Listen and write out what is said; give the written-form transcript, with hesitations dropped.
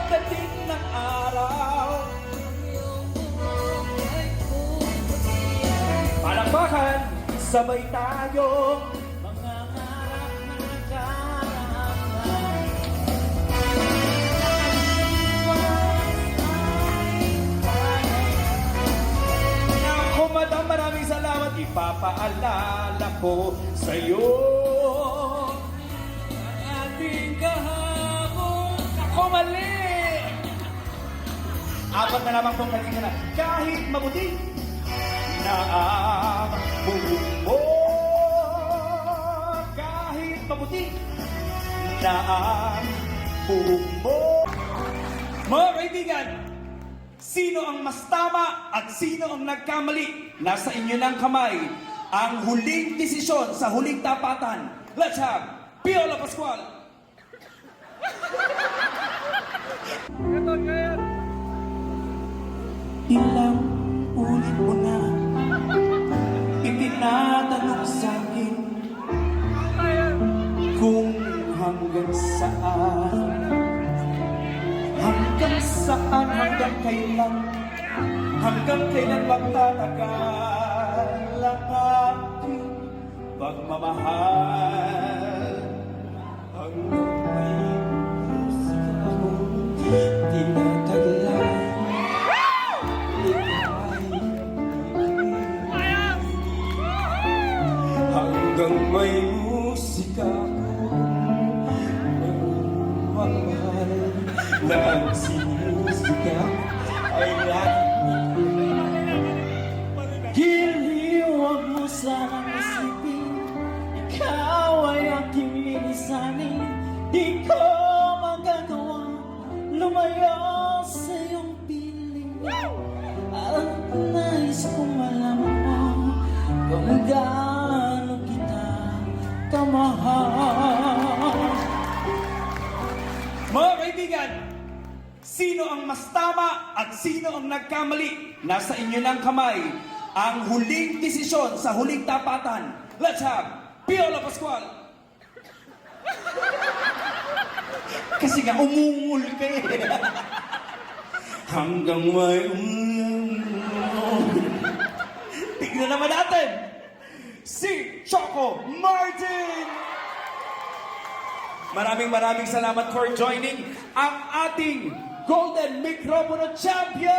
pagdating ng araw. Palakpakan, sabay tayo mangangarap ng karangan. Naku, madam, maraming salamat. Ipapaalala ko sa'yo ang ating kahapon. Ako, mali! Apat na lamang pong kalinga na. Kahit mabuti na ang buhok mo, kahit mabuti na ang buhok mo. Mga kaibigan, sino ang mas tama at sino ang nagkamali? Nasa inyo ng kamay ang huling desisyon sa huling tapatan. Let's have Piola Pascual. Ilang ulit mo na itinatanong sa'kin kung hanggang saan, hanggang kailan magtatagal ang ating pagmamahal. Hanggang ngayon sila mong tinataglan. Hanggang may musika magmahal na ang sinusika ay lagi. Hindi, huwag mo sanang isipin, ikaw ay aking linisanin. Di ko magagawa lumayo sa iyong piling. At nais kong malaman mo kung gaano kita kamahal. Mga kaibigan, sino ang mas tama at sino ang nagkamali? Nasa inyo ng kamay ang huling desisyon sa huling tapatan. Let's have Piola Pascual. Kasi nga umungul ka eh. Hanggang may tignan naman natin si Choco Martin. Maraming salamat for joining ang ating Golden Microphone Champion.